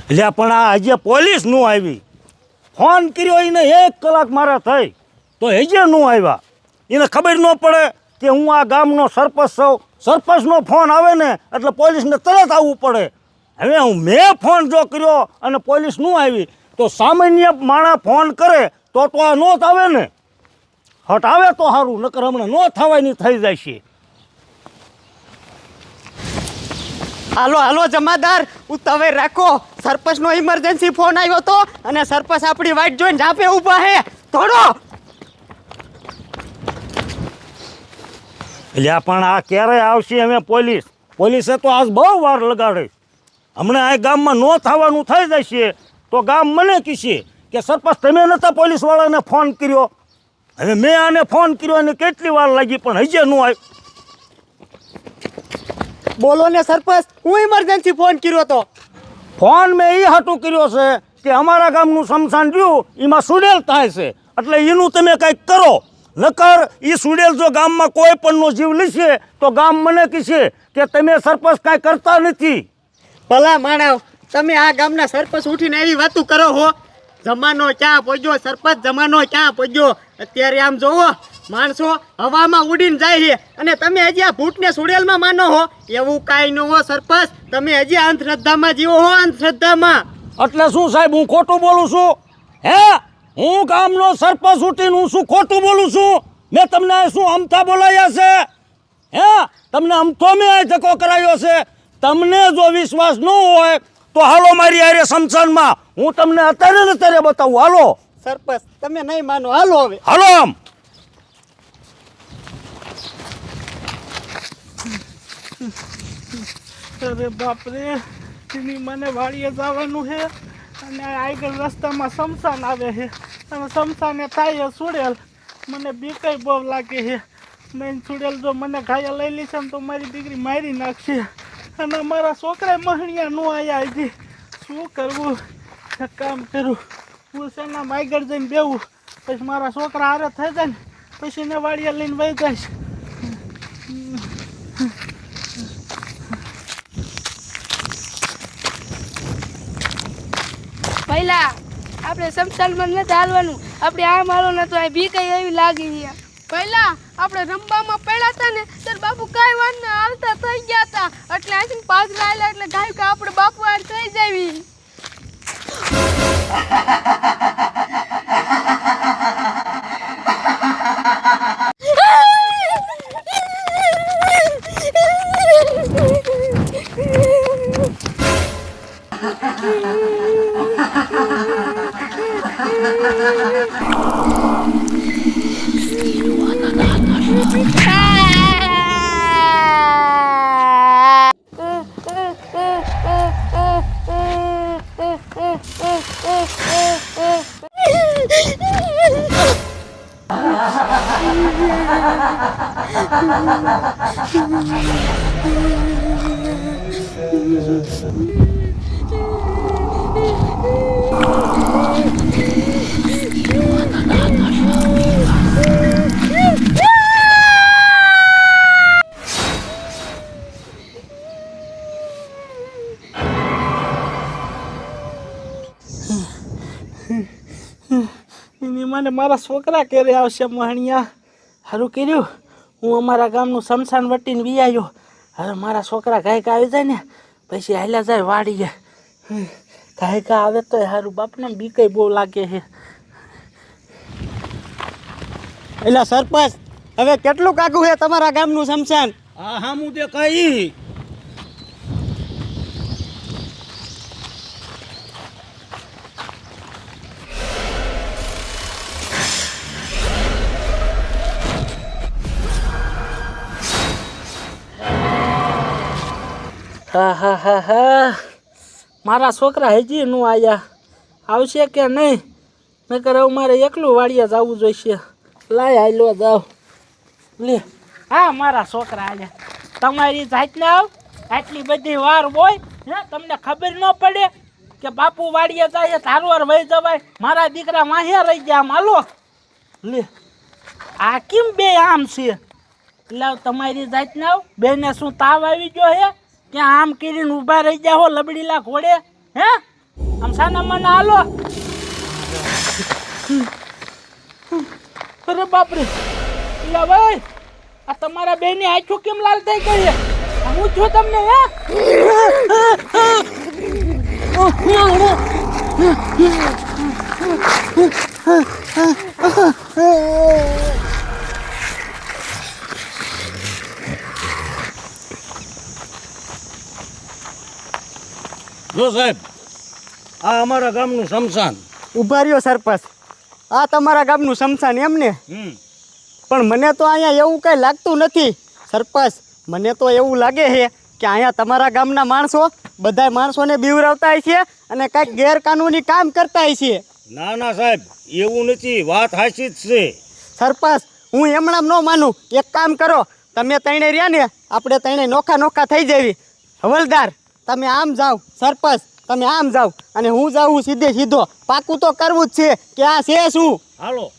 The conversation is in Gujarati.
એટલે પણ આ હજી પોલીસ નું આવી, ફોન કર્યો એને 1 કલાક મારે થઈ તો હજી નું આવ્યા. એને ખબર ન પડે કે હું આ ગામનો સરપંચ છું. સરપંચનો ફોન આવે ને એટલે પોલીસને તરત આવવું પડે. હવે મેં ફોન જો કર્યો અને પોલીસ નું આવી તો સામાન્ય માણસ ફોન કરે તો આ નો જ આવે ને. હટ આવે તો સારું, નકર હમણાં નો થવાની થઈ જાય છે. હાલો હાલો જમાદાર, ઉતાવળ રાખો. સરપંચનો ઇમરજન્સી ફોન આવ્યો તો અને સરપંચ આપણી વાટ જોઈને ઝાપે ઊભા હે. થોડો એટલે પણ આ ક્યારે આવશે? અમે પોલીસે તો આજ બહુ વાર લગાડે. હમણાં આ ગામમાં નો થવાનું થઈ જશે તો ગામ મને કહેશે કે સરપંચ તમે નતા પોલીસવાળાને ફોન કર્યો. હવે મેં આને ફોન કર્યો અને કેટલી વાર લાગી પણ હજી નું આવ્યું. બોલો ને સરપંચ, હું ઇમરજન્સી ફોન કર્યો તો. ફોન મેં એ હાટું કર્યો છે કે અમારા ગામનું શમશાન રહ્યું એમાં સુડેલ થાય છે એટલે એનું તમે કંઈક કરો. નકર એ સુડેલ જો ગામમાં કોઈ પણનો જીવ લેશે તો ગામ મને કહેશે કે તમે સરપંચ કાંઈ કરતા નથી. ભલા માણસ, તમે આ ગામના સરપંચ ઉઠીને એવી વાતું કરો હો. જમાનો ક્યાં પહોંચ્યો સરપંચ, જમાનો ક્યાં પહોંચ્યો. અત્યારે આમ જોવો, માણસો હવામાં ઉડીને જાય છે અને તમે હજી આ ભૂતને સુડેલમાં માનો હો. એવું કાંઈ ન હો સરપંચ, તમે હજી અંધશ્રદ્ધામાં જીવો હો, અંધશ્રદ્ધામાં. એટલે શું સાહેબ, હું ખોટું બોલું છું? હે, હું ગામનો સરપંચ ઉઠીને હું શું ખોટું બોલું છું? મેં તમને શું અમથા બોલાયા છે? હે, તમને અમથો મેં આ ધક્કો કરાવ્યો છે? તમને જો વિશ્વાસ ન હોય તો હાલો મારી હારે શમશાનમાં, હું તમને અત્યારે ને અત્યારે બતાવું. હાલો સરપંચ, તમે નહીં માનો, હાલો હવે. હાલો આમ. અરે બાપરે, એની મને વાડીએ જવાનું છે અને આગળ રસ્તામાં શમશાન આવે છે અને શમશાને થાય સુડેલ. મને બીકઈ બહુ લાગે છે. મેં સુડેલ જો મને ઘાયા લઈ લીશે ને તો મારી દીકરી મારી નાખશે અને મારા છોકરા મહણિયા નો આવ્યા હજી. શું કરવું? એક કામ કરું, હું શેના આગળ જઈને બેવું, પછી મારા છોકરા હારે થઈ જાય ને પછી એને વાડીએ લઈને વહી જઈશ. પહેલા આપણે શમશાનમાં નથી હાલવાનું, આપણે આમ હાલો ને તો આ બી કઈ એવી લાગી છે. પહેલા આપણે રંબામાં પડ્યા હતા ને ત્યારે બાપુ કઈ વાત ને હાલતા થઈ ગયા હતા એટલે આથી પાછ લાયેલા એટલે ગાય કે આપણે બાપુ આ થઈ જાવી. એની મને મારા છોકરા ક્યારે આવશે મહણિયા? સારું કર્યું હું અમારા ગામનું શમશાન વટીને વી આવ્યો. હવે મારા છોકરા ગાયકા આવી જાય ને પછી હાલ્યા જાય વાડીએ. ગાયકા આવે તો સારું, બાપને બીકઈ બહુ લાગે છે. એટલે સરપંચ, હવે કેટલું કાગું છે તમારા ગામનું શમશાન? હા હા, હું તે કહી. હા હા હા હા, મારા છોકરા હજી નું આવ્યા. આવશે કે નહીં? નકર હવે મારે એકલું વાડીએ જવું જોઈશે. લાય હાલો જાવ લે. હા, મારા છોકરા આવ્યા. તમારી જાતને આવ આટલી બધી વાર હોય હે? તમને ખબર ન પડે કે બાપુ વાડીએ જાય તારવાર વહી જવાય? મારા દીકરા માહે રહી ગયા. આમ હાલો લે. આ કેમ બે આમ છે? એટલે તમારી જાતને આવ બેને શું તાવ આવી ગયો હે? ક્યાં આમ કરીને ઊભા રહી જાઓ લબડીલા ઘોડે? હે, આમ સાના માના હાલો. અરે બાપરે લા ભાઈ, આ તમારા બેની આંખો કેમ લાલ થઈ ગઈ છે? હું જો તમને જો સાહેબ, આ અમારા ગામનું શમશાન. ઊભા રહ્યો સરપંચ, આ તમારા ગામનું શમશાન એમ ને? પણ મને તો અહીંયા એવું કંઈ લાગતું નથી સરપંચ. મને તો એવું લાગે છે કે અહીંયા તમારા ગામના માણસો બધા માણસોને બીવરાવતા હોય છે અને કાંઈક ગેરકાનૂની કામ કરતા હોય છે. ના ના સાહેબ, એવું નથી, વાત હાચી જ છે. સરપંચ, હું એમણામ ન માનું. એક કામ કરો, તમે તઈને રહ્યા ને, આપણે તઈને નોખા નોખા થઈ જવી. હવલદાર તમે આમ જાઓ, સરપંચ તમે આમ જાઓ, અને હું જાઉં સીધે સીધો. પાકું તો કરવું જ છે કે આ છે શું. હાલો.